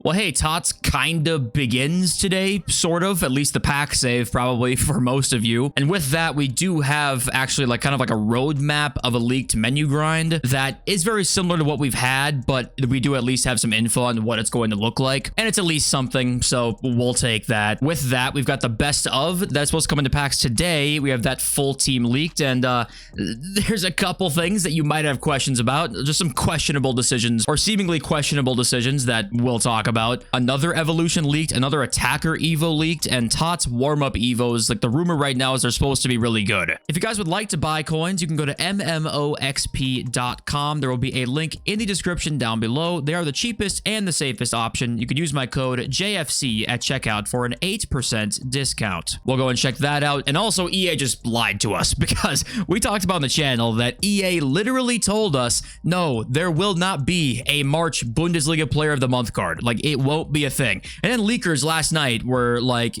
Well, hey, TOTS kind of begins today, sort of, at least the pack save probably for most of you. And with that, we do have actually like kind of like a roadmap of a leaked menu grind that is very similar to what we've had, but we do at least have some info on what it's going to look like. And it's at least something, so we'll take that. With that, we've got the best of that's supposed to come into packs today. We have that full team leaked, and there's a couple things that you might have questions about, just some questionable decisions or seemingly questionable decisions that we'll talk about. Another evolution leaked, another attacker evo leaked, and TOTS warm-up evos. Like, the rumor right now is they're supposed to be really good. If you guys would like to buy coins, you can go to mmoxp.com. There will be a link in the description down below. They are the cheapest and the safest option. You can use my code JFC at checkout for an 8% discount. We'll go and check that out. And also, EA just lied to us because we talked about on the channel that EA literally told us, no, there will not be a March Bundesliga Player of the Month card. Like, it won't be a thing. And then leakers last night were like,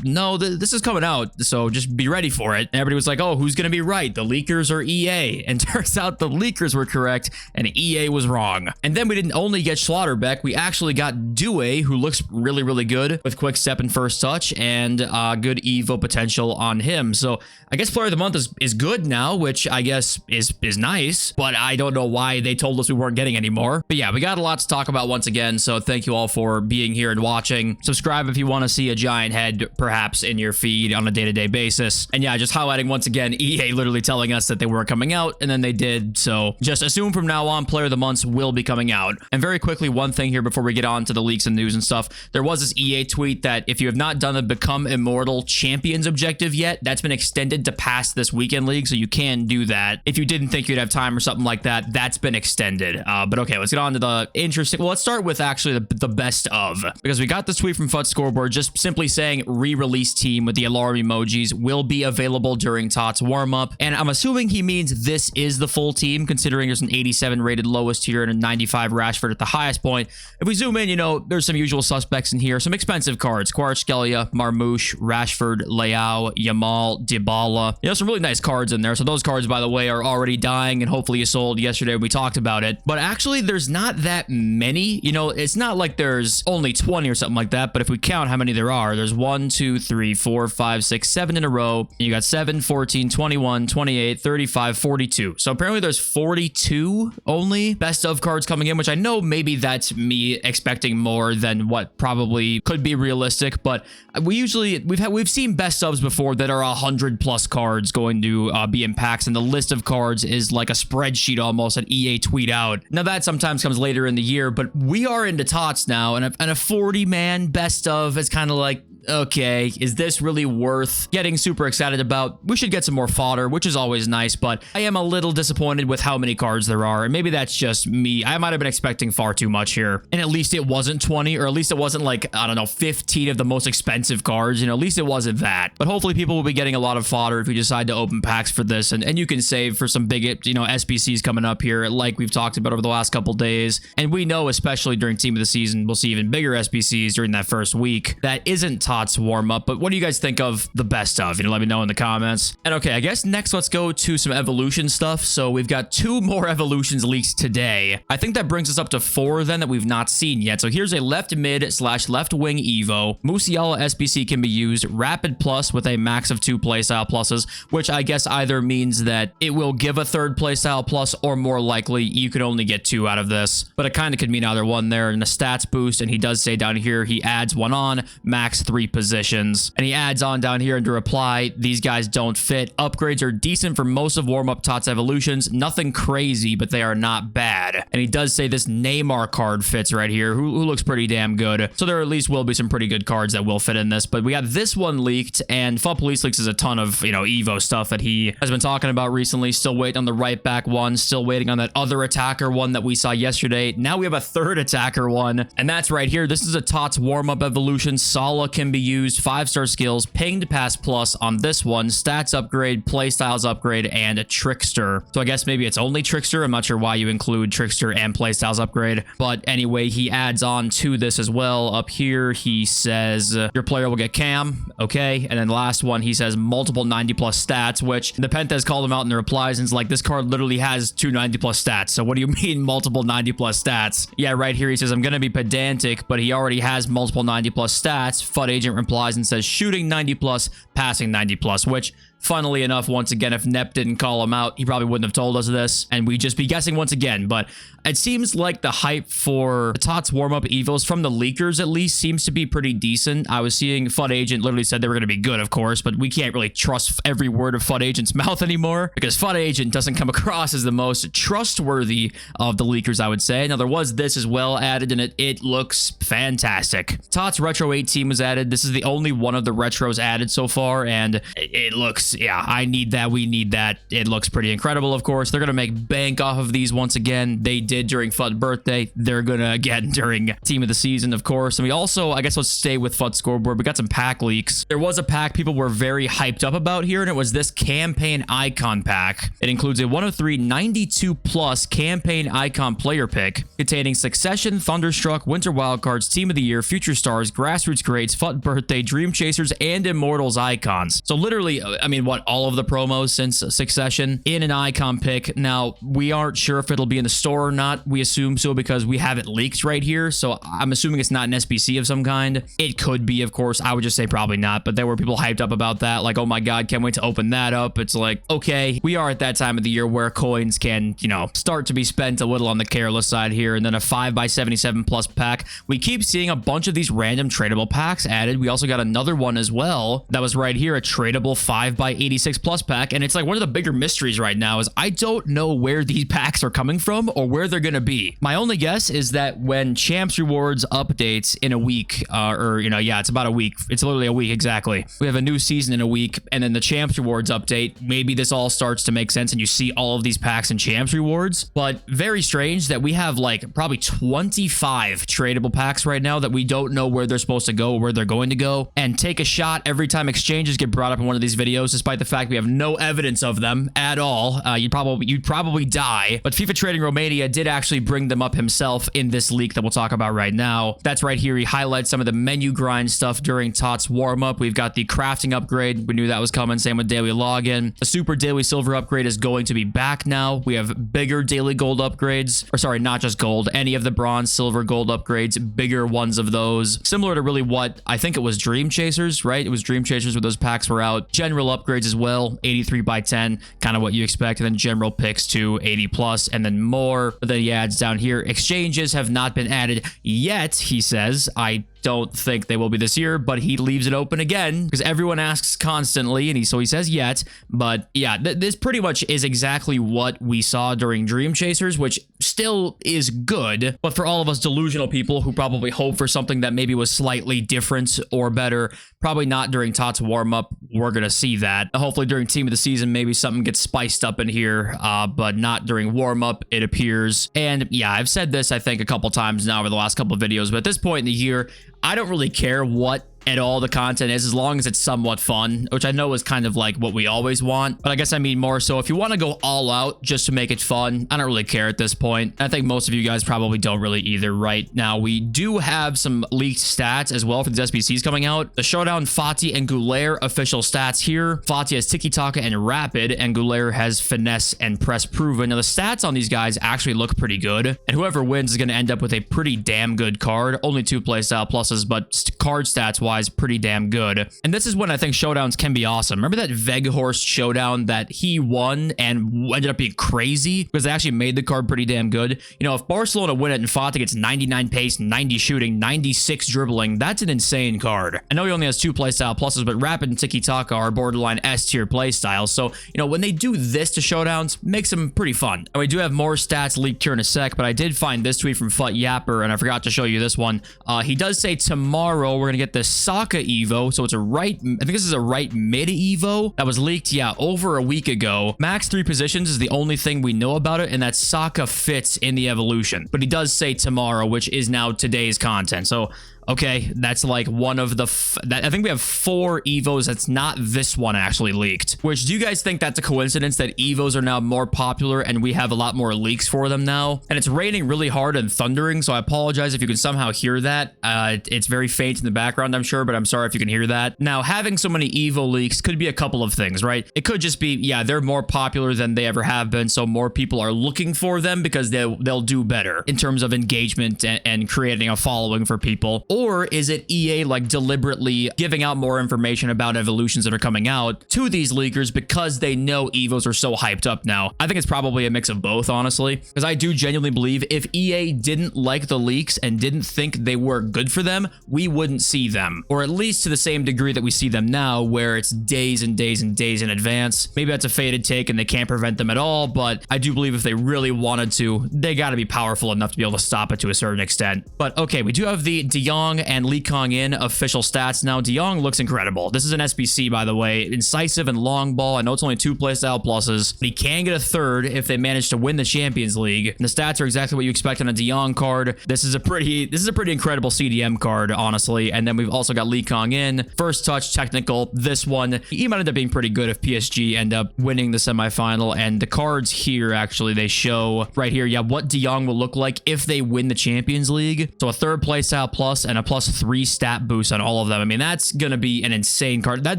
no, this is coming out, so just be ready for it. And everybody was like, oh, who's gonna be right, the leakers or EA? And turns out the leakers were correct and EA was wrong. And then we didn't only get Schlotterbeck, we actually got Due, who looks really, really good with quick step and first touch, and good evo potential on him. So I guess Player of the Month is good now, which I guess is nice, but I don't know why they told us we weren't getting any more. But yeah, we got a lot to talk about once again, so thank you all for being here and watching. Subscribe if you want to see a giant head perhaps in your feed on a day-to-day basis. And yeah, just highlighting once again, EA literally telling us that they weren't coming out, and then they did. So just assume from now on Player of the Months will be coming out. And very quickly, one thing here before we get on to the leaks and news and stuff, there was this EA tweet that if you have not done the Become Immortal Champions objective yet, that's been extended to past this weekend league, so you can do that. If you didn't think you'd have time or something like that, that's been extended. But okay, let's get on to the interesting. Well, let's start with actually the best of, because we got this tweet from FUT Scoreboard just simply saying re-release team with the alarm emojis will be available during TOTS warm-up. And I'm assuming he means this is the full team, considering there's an 87 rated lowest tier and a 95 Rashford at the highest point. If we zoom in, you know, there's some usual suspects in here, some expensive cards: Kvaratskhelia, Marmoush, Rashford, Leao, Yamal, Dybala. You know, some really nice cards in there. So those cards, by the way, are already dying, and hopefully you sold yesterday when we talked about it. But actually, there's not that many. You know, it's not like there's only 20 or something like that, but if we count how many there are, there's 1, 2, 3, 4, 5, 6, 7 in a row. And you got 7, 14, 21, 28, 35, 42. So apparently there's 42 only best of cards coming in, which I know maybe that's me expecting more than what probably could be realistic, but we've seen best ofs before that are 100 plus cards going to be in packs, and the list of cards is like a spreadsheet almost that EA tweet out. Now that sometimes comes later in the year, but we are into TOTS now, and a 40-man best of is kind of like, okay, is this really worth getting super excited about? We should get some more fodder, which is always nice, but I am a little disappointed with how many cards there are, and maybe that's just me. I might have been expecting far too much here, and at least it wasn't 20, or at least it wasn't like, I don't know, 15 of the most expensive cards. You know, at least it wasn't that. But hopefully people will be getting a lot of fodder if we decide to open packs for this, and you can save for some big, you know, SBCs coming up here, like we've talked about over the last couple days. And we know, especially during Team of the Season, we'll see even bigger SBCs during that first week. That isn't TOTS warm up, but what do you guys think of the best of? You know, let me know in the comments. And okay, I guess next let's go to some evolution stuff. So we've got 2 more evolutions leaked today. I think that brings us up to 4 then that we've not seen yet. So here's a left mid / left wing evo. Musiala SBC can be used, rapid plus with a max of 2 playstyle pluses, which I guess either means that it will give a 3rd playstyle plus, or more likely you could only get 2 out of this, but it kind of could mean either one there. And the stats boost, and he does say down here he adds 1 on, max 3 positions. And he adds on down here into reply, these guys don't fit. Upgrades are decent for most of warm-up TOTS evolutions. Nothing crazy, but they are not bad. And he does say this Neymar card fits right here, who looks pretty damn good. So there at least will be some pretty good cards that will fit in this. But we got this one leaked, and FUT Police Leaks is a ton of, you know, Evo stuff that he has been talking about recently. Still waiting on the right back one. Still waiting on that other attacker one that we saw yesterday. Now we have a 3rd attacker one, and that's right here. This is a TOTS warm-up evolution. Salah can can be used, 5-star skills, pinged pass plus on this one, stats upgrade, playstyles upgrade, and a trickster. So I guess maybe it's only trickster. I'm not sure why you include trickster and playstyles upgrade. But anyway, he adds on to this as well. Up here, he says your player will get cam. Okay. And then the last one, he says multiple 90 plus stats, which the Penthes called him out in the replies. And it's like, this card literally has 2 90 plus stats. So what do you mean multiple 90 plus stats? Yeah, right here, he says, I'm going to be pedantic, but he already has multiple 90 plus stats. FUT agent replies and says shooting 90 plus, passing 90 plus, which funnily enough, once again, if Nep didn't call him out, he probably wouldn't have told us this, and we'd just be guessing once again. But it seems like the hype for the TOTS warm-up evos, from the leakers at least, seems to be pretty decent. I was seeing FUT Agent literally said they were going to be good, of course, but we can't really trust every word of FUT Agent's mouth anymore, because FUT Agent doesn't come across as the most trustworthy of the leakers, I would say. Now, there was this as well added, and it looks fantastic. TOTS Retro 18 was added. This is the only one of the retros added so far, and it looks, yeah, I need that. We need that. It looks pretty incredible, of course. They're going to make bank off of these once again. They did during FUT birthday. They're going to again during team of the season, of course. And we also, I guess let's stay with FUT scoreboard. We got some pack leaks. There was a pack people were very hyped up about here, and it was this campaign icon pack. It includes a 103 92 plus campaign icon player pick containing Succession, Thunderstruck, Winter Wildcards, Team of the Year, Future Stars, Grassroots Grades, FUT birthday, Dream Chasers, and Immortals icons. So literally, I mean, what, all of the promos since Succession in an icon pick. Now, we aren't sure if it'll be in the store or not. We assume so because we have it leaked right here. So I'm assuming it's not an SBC of some kind. It could be, of course. I would just say probably not. But there were people hyped up about that. Like, oh my God, can't wait to open that up. It's like, okay, we are at that time of the year where coins can, you know, start to be spent a little on the careless side here. And then a 5x77 plus pack. We keep seeing a bunch of these random tradable packs added. We also got another one as well that was right here, a tradable 5x86 plus pack. And it's like one of the bigger mysteries right now is I don't know where these packs are coming from or where they're going to be. My only guess is that when Champs Rewards updates in a week, or, you know, yeah, it's about a week. It's literally a week exactly. We have a new season in a week, and then the Champs Rewards update, maybe this all starts to make sense and you see all of these packs in Champs Rewards. But very strange that we have like probably 25 tradable packs right now that we don't know where they're supposed to go, where they're going to go, and take a shot every time exchanges get brought up in one of these videos, despite the fact we have no evidence of them at all. You'd probably die. But FIFA Trading Romania did actually bring them up himself in this leak that we'll talk about right now. That's right here. He highlights some of the menu grind stuff during TOTS warm-up. We've got the crafting upgrade. We knew that was coming. Same with daily login. The super daily silver upgrade is going to be back now. We have bigger daily gold upgrades. Or sorry, not just gold. Any of the bronze, silver, gold upgrades. Bigger ones of those. Similar to really what I think it was Dream Chasers, right? It was Dream Chasers where those packs were out. General upgrades as well. 83 by 10. Kind of what you expect. And then general picks to 80 plus and then more. But then he adds down here, exchanges have not been added yet, he says. I don't think they will be this year, but he leaves it open again because everyone asks constantly, and so he says yet. But yeah, this pretty much is exactly what we saw during Dream Chasers, which still is good. But for all of us delusional people who probably hope for something that maybe was slightly different or better, probably not during TOTS warm-up, we're going to see that. Hopefully during Team of the Season, maybe something gets spiced up in here, but not during warm-up, it appears. And yeah, I've said this, I think, a couple times now over the last couple of videos, but at this point in the year, I don't really care what at all the content is, as long as it's somewhat fun, which I know is kind of like what we always want. But I guess I mean more so if you want to go all out just to make it fun, I don't really care at this point. I think most of you guys probably don't really either right now. We do have some leaked stats as well for these SBCs coming out. The Showdown, Fati, and Goulet official stats here. Fati has Tiki Taka and Rapid, and Goulet has Finesse and Press Proven. Now the stats on these guys actually look pretty good, and whoever wins is going to end up with a pretty damn good card. Only 2 playstyle pluses, but card stats wise, pretty damn good. And this is when I think showdowns can be awesome. Remember that Veghorst showdown that he won and ended up being crazy because they actually made the card pretty damn good? You know, if Barcelona win it and Fati gets 99 pace, 90 shooting, 96 dribbling, that's an insane card. I know he only has 2 playstyle pluses, but Rapid and Tiki Taka are borderline S tier playstyles. So, you know, when they do this to showdowns, makes them pretty fun. And we do have more stats leaked here in a sec, but I did find this tweet from FUT Yapper, and I forgot to show you this one. He does say tomorrow we're going to get the Saka Evo. So it's a right, I think this is a right mid Evo that was leaked, yeah, over a week ago. Max 3 positions is the only thing we know about it, and that Saka fits in the evolution. But he does say tomorrow, which is now today's content. So Okay, that's like one of the... I think we have 4 Evos that's not this one actually leaked. Which, do you guys think that's a coincidence that Evos are now more popular and we have a lot more leaks for them now? And it's raining really hard and thundering, so I apologize if you can somehow hear that. It's very faint in the background, I'm sure, but I'm sorry if you can hear that. Now, having so many Evo leaks could be a couple of things, right? It could just be, yeah, they're more popular than they ever have been, so more people are looking for them because they'll do better in terms of engagement and creating a following for people. Or is it EA like deliberately giving out more information about evolutions that are coming out to these leakers because they know Evos are so hyped up now? I think it's probably a mix of both, honestly, because I do genuinely believe if EA didn't like the leaks and didn't think they were good for them, we wouldn't see them, or at least to the same degree that we see them now, where it's days and days and days in advance. Maybe that's a faded take and they can't prevent them at all, but I do believe if they really wanted to, they got to be powerful enough to be able to stop it to a certain extent. But okay, we do have the De Jong and Lee Kong-in official stats now. De Jong looks incredible. This is an SBC, by the way. Incisive and long ball. I know it's only 2 playstyle pluses, but he can get a 3rd if they manage to win the Champions League. And the stats are exactly what you expect on a De Jong card. This is a pretty incredible CDM card, honestly. And then we've also got Lee Kong-in. First touch, technical. This one, he might end up being pretty good if PSG end up winning the semifinal. And the cards here, actually, they show right here, yeah, what De Jong will look like if they win the Champions League. So a 3rd playstyle plus and a +3 stat boost on all of them. I mean, that's going to be an insane card. That's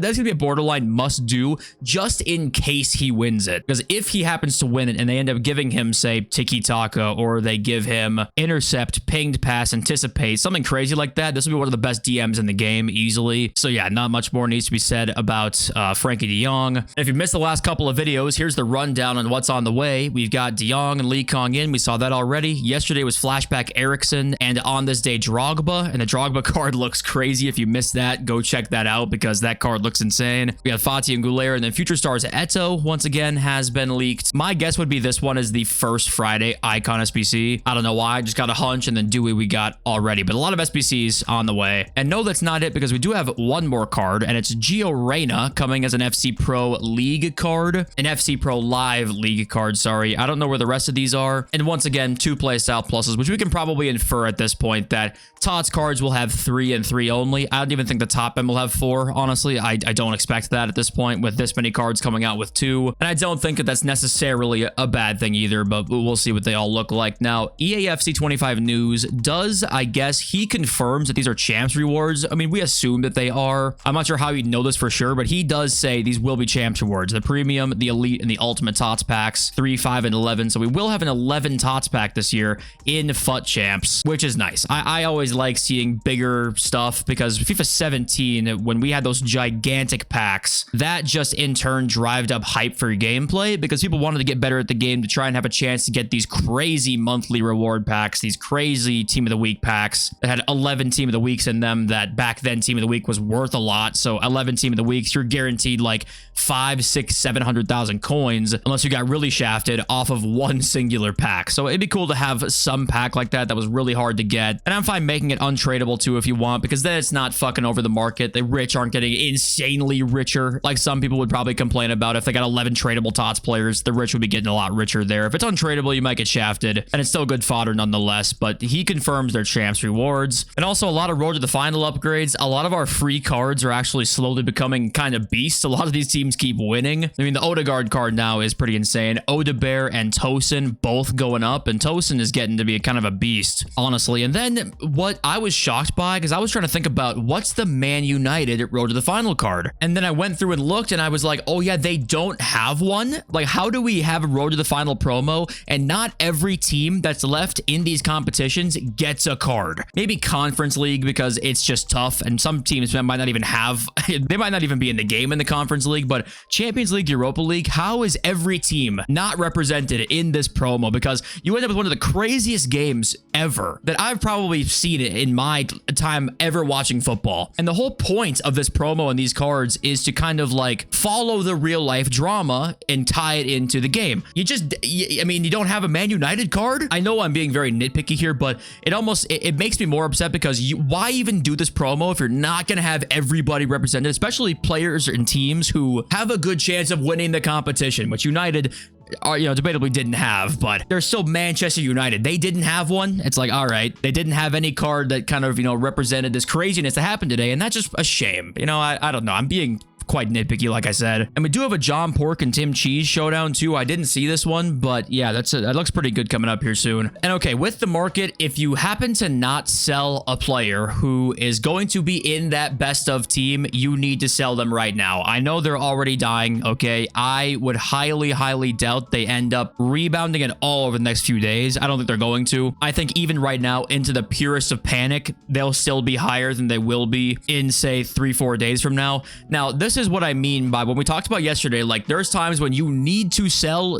going to be a borderline must do just in case he wins it. Because if he happens to win it and they end up giving him, say, tiki-taka, or they give him intercept, pinged pass, anticipate, something crazy like that, this will be one of the best DMs in the game easily. So yeah, not much more needs to be said about Frankie De Jong. If you missed the last couple of videos, here's the rundown on what's on the way. We've got De Jong and Lee Kong-in. We saw that already. Yesterday was Flashback Eriksson, and on this day, Drogba. And the Drogba card looks crazy. If you missed that, go check that out because that card looks insane. We got Fati and Goulet, and then Future Stars Eto, once again, has been leaked. My guess would be this one is the first Friday Icon SBC. I don't know why. I just got a hunch, and then Dewey we got already. But a lot of SBCs on the way. And no, that's not it, because we do have one more card, and it's Gio Reyna coming as an FC Pro League card. An FC Pro Live League card, sorry. I don't know where the rest of these are. And once again, 2 playstyle pluses, which we can probably infer at this point that TOTS cards will have 3 and 3 only. I don't even think the top end will have 4, honestly. I don't expect that at this point with this many cards coming out with 2. And I don't think that that's necessarily a bad thing either, but we'll see what they all look like. Now, eafc 25 News does, I guess, he confirms that these are champs rewards. I mean, we assume that they are. I'm not sure how he'd know this for sure, but he does say these will be champs rewards. The premium, the elite, and the ultimate TOTS packs, 3, 5, and 11. So we will have an 11 TOTS pack this year in FUT champs, which is nice. I always like seeing bigger stuff because FIFA 17, when we had those gigantic packs, that just in turn drived up hype for gameplay because people wanted to get better at the game to try and have a chance to get these crazy monthly reward packs, these crazy Team of the Week packs that had 11 Team of the Weeks in them. That back then Team of the Week was worth a lot. So 11 Team of the Weeks, you're guaranteed like 5, 6, 700,000 coins unless you got really shafted off of one singular pack. So it'd be cool to have some pack like that was really hard to get. And I'm fine making it untradeable too if you want, because then it's not fucking over the market. The rich aren't getting insanely richer like some people would probably complain about. If they got 11 tradable TOTS players, the rich would be getting a lot richer there. If it's untradeable, you might get shafted, and it's still good fodder nonetheless. But he confirms their champs rewards, and also a lot of road to the final upgrades. A lot of our free cards are actually slowly becoming kind of beasts. A lot of these teams keep winning. I mean, the Odegaard card now is pretty insane. Odebear and Tosin both going up, and Tosin is getting to be a kind of a beast, honestly. And then what I was shocked by, because I was trying to think about what's the Man United road to the final card, and then I went through and looked, and I was like, oh yeah, they don't have one. Like, how do we have a road to the final promo and not every team that's left in these competitions gets a card? Maybe Conference League, because it's just tough, and some teams might not even have they might not even be in the game in the Conference League. But Champions League, Europa League, how is every team not represented in this promo? Because you end up with one of the craziest games ever that I've probably seen it in my time ever watching football. And the whole point of this promo and these cards is to kind of like follow the real life drama and tie it into the game. I mean, you don't have a Man United card. I know I'm being very nitpicky here, but it makes me more upset because why even do this promo if you're not going to have everybody represented, especially players and teams who have a good chance of winning the competition, which United debatably didn't have, but they're still Manchester United. They didn't have one. It's like, all right, they didn't have any card that kind of, represented this craziness that happened today, and that's just a shame. I don't know. I'm being quite nitpicky, like I said. And we do have a John Pork and Tim Cheese showdown too. I didn't see this one, but yeah, that looks pretty good coming up here soon. And okay, with the market, if you happen to not sell a player who is going to be in that best of team, you need to sell them right now. I know they're already dying, okay? I would highly, highly doubt they end up rebounding at all over the next few days. I don't think they're going to. I think even right now, into the purest of panic, they'll still be higher than they will be in, say, 3-4 days from now. Now, this is what I mean by when we talked about yesterday, like there's times when you need to sell,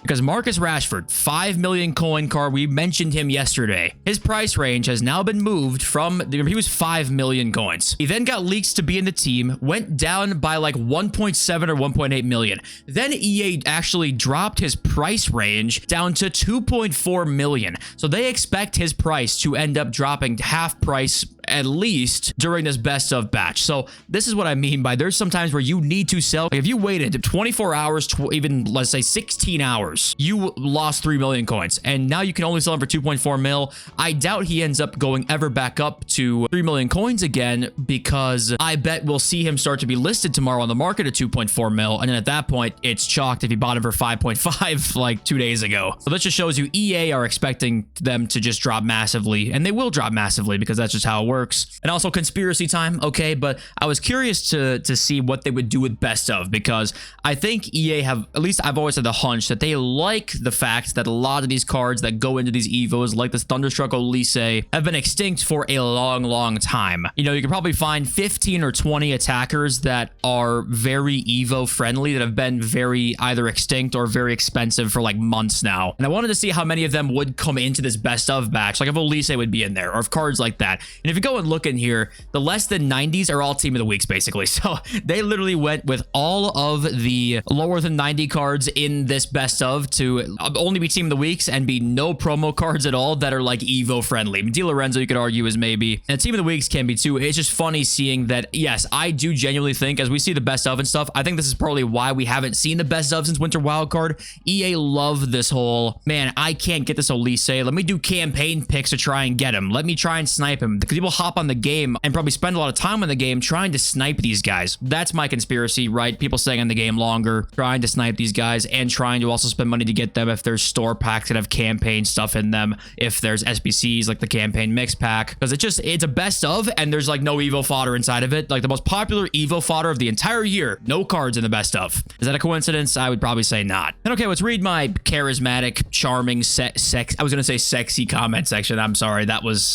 because Marcus Rashford, 5 million coin card, we mentioned him yesterday. His price range has now been moved from, he was 5 million coins. He then got leaks to be in the team, went down by like 1.7 or 1.8 million. Then EA actually dropped his price range down to 2.4 million. So they expect his price to end up dropping half price at least during this best of batch. So this is what I mean by there's some times where you need to sell. Like if you waited 24 hours, even let's say 16 hours, you lost 3 million coins and now you can only sell him for 2.4 mil. I doubt he ends up going ever back up to 3 million coins again, because I bet we'll see him start to be listed tomorrow on the market at 2.4 mil. And then at that point, it's chalked if you bought him for 5.5 like 2 days ago. So this just shows you EA are expecting them to just drop massively, and they will drop massively because that's just how it works. And also conspiracy time, okay, but I was curious to see what they would do with best of, because I think EA have, at least I've always had the hunch that they like the fact that a lot of these cards that go into these evos, like this Thunderstruck Olise, have been extinct for a long time. You can probably find 15 or 20 attackers that are very evo friendly that have been very either extinct or very expensive for like months now. And I wanted to see how many of them would come into this best of batch, like if Olise would be in there, or if cards like that. And if you go and look in here, the less than 90s are all team of the weeks basically. So they literally went with all of the lower than 90 cards in this best of to only be team of the weeks and be no promo cards at all that are like evo friendly. Di Lorenzo, you could argue, is maybe, and team of the weeks can be too. It's just funny seeing that. Yes, I do genuinely think as we see the best of and stuff, I think this is probably why we haven't seen the best of since Winter Wildcard. EA love this whole, man, I can't get this Olise, let me do campaign picks to try and get him, let me try and snipe him, because people hop on the game and probably spend a lot of time on the game trying to snipe these guys. That's my conspiracy, right? People staying on the game longer, trying to snipe these guys, and trying to also spend money to get them if there's store packs that have campaign stuff in them, if there's SBCs like the campaign mix pack, because it's a best of and there's like no evo fodder inside of it. Like the most popular evo fodder of the entire year, no cards in the best of. Is that a coincidence? I would probably say not. And okay, let's read my charismatic, charming, I was gonna say sexy comment section. I'm sorry,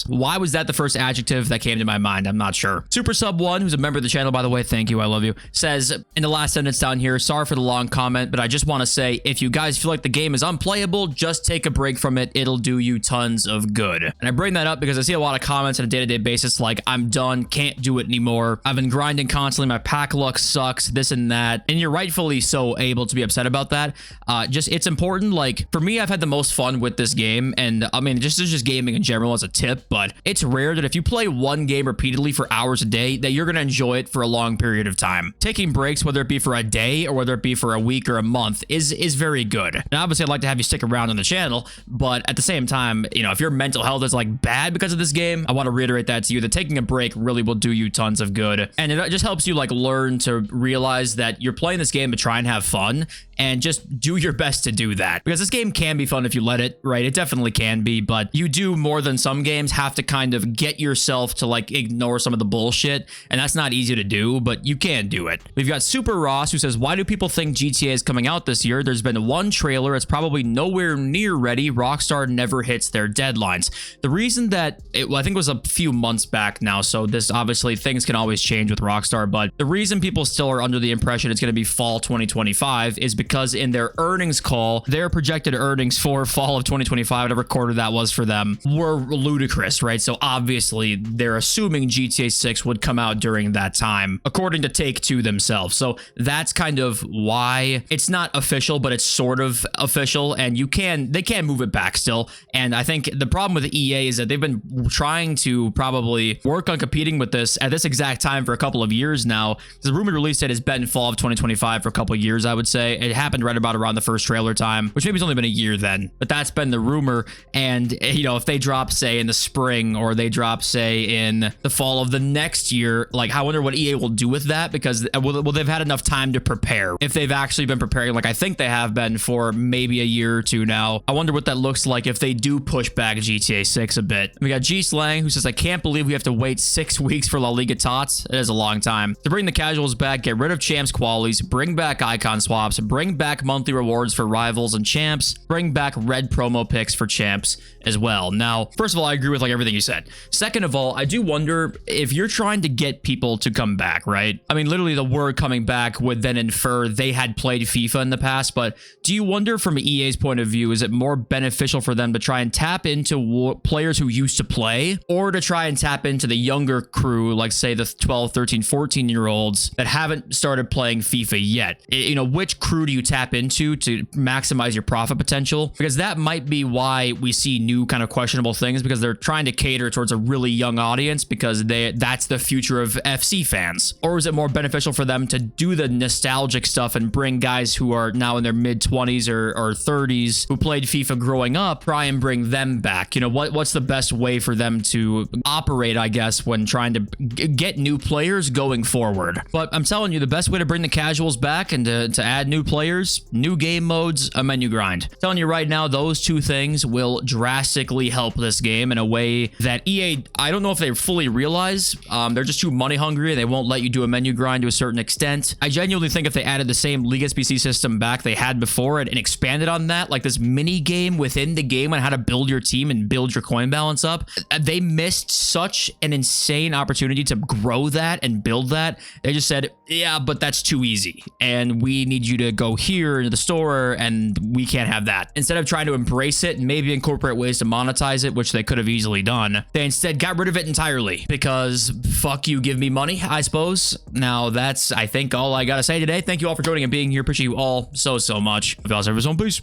why was that the first adjective that came to my mind? I'm not sure. Super Sub 1, who's a member of the channel, by the way, thank you, I love you, says in the last sentence down here, sorry for the long comment, but I just want to say, if you guys feel like the game is unplayable, just take a break from it. It'll do you tons of good. And I bring that up because I see a lot of comments on a day-to-day basis like, I'm done, can't do it anymore, I've been grinding constantly, my pack luck sucks, this and that. And you're rightfully so able to be upset about that. It's important. Like for me, I've had the most fun with this game, and I mean, just gaming in general as a tip, but it's rare that if you play one game repeatedly for hours a day, that you're going to enjoy it for a long period of time. Taking breaks, whether it be for a day or whether it be for a week or a month, is very good. Now, obviously, I'd like to have you stick around on the channel, but at the same time, if your mental health is like bad because of this game, I want to reiterate that to you, that taking a break really will do you tons of good. And it just helps you like learn to realize that you're playing this game to try and have fun, and just do your best to do that, because this game can be fun if you let it, right? It definitely can be, but you do more than some games have to kind of get yourself to like ignore some of the bullshit, and that's not easy to do, but you can do it. We've got Super Ross, who says, why do people think GTA is coming out this year? There's been one trailer, it's probably nowhere near ready. Rockstar never hits their deadlines. The reason that I think it was a few months back now, so this obviously things can always change with Rockstar, but the reason people still are under the impression it's going to be fall 2025 is because in their earnings call, their projected earnings for fall of 2025, whatever quarter that was for them, were ludicrous, right? So obviously they're assuming GTA 6 would come out during that time, according to Take-Two themselves. So that's kind of why it's not official, but it's sort of official, and they can move it back still. And I think the problem with EA is that they've been trying to probably work on competing with this at this exact time for a couple of years now. The rumored release date has been fall of 2025 for a couple of years, I would say. It happened right about around the first trailer time, which maybe it's only been a year then, but that's been the rumor. And, you know, if they drop, say, in the spring, or they drop, say, in the fall of the next year, like, I wonder what EA will do with that, because well, they've had enough time to prepare. If they've actually been preparing, like I think they have been for maybe a year or two now, I wonder what that looks like if they do push back GTA 6 a bit. We got G Slang, who says, I can't believe we have to wait 6 weeks for La Liga TOTS. It is a long time. To bring the casuals back, get rid of champs qualities, bring back icon swaps, bring back monthly rewards for rivals and champs, bring back red promo picks for champs as well. Now, first of all, I agree with like everything you said. Second of all, I do wonder if you're trying to get people to come back, right? I mean, literally the word coming back would then infer they had played FIFA in the past, but do you wonder from EA's point of view, is it more beneficial for them to try and tap into players who used to play, or to try and tap into the younger crew, like say the 12, 13, 14-year-olds that haven't started playing FIFA yet? You know, which crew do you tap into to maximize your profit potential? Because that might be why we see new kind of questionable things, because they're trying to cater towards a really young audience, because that's the future of FC fans. Or is it more beneficial for them to do the nostalgic stuff and bring guys who are now in their mid-20s or 30s who played FIFA growing up, try and bring them back? You know, what's the best way for them to operate, I guess, when trying to get new players going forward? But I'm telling you, the best way to bring the casuals back and to add new players, new game modes, a menu grind. I'm telling you right now, those two things will drastically help this game in a way that EA, I don't know if they fully realize. They're just too money hungry. They won't let you do a menu grind to a certain extent. I genuinely think if they added the same League SBC system back they had before and expanded on that, like this mini game within the game on how to build your team and build your coin balance up, they missed such an insane opportunity to grow that and build that. They just said, yeah, but that's too easy, and we need you to go here into the store, and we can't have that. Instead of trying to embrace it and maybe incorporate ways to monetize it, which they could have easily done, they instead got rid of it entirely, because fuck you, give me money, I suppose. Now, that's, I think, all I gotta say today. Thank you all for joining and being here. Appreciate you all so much. If y'all have his own, peace.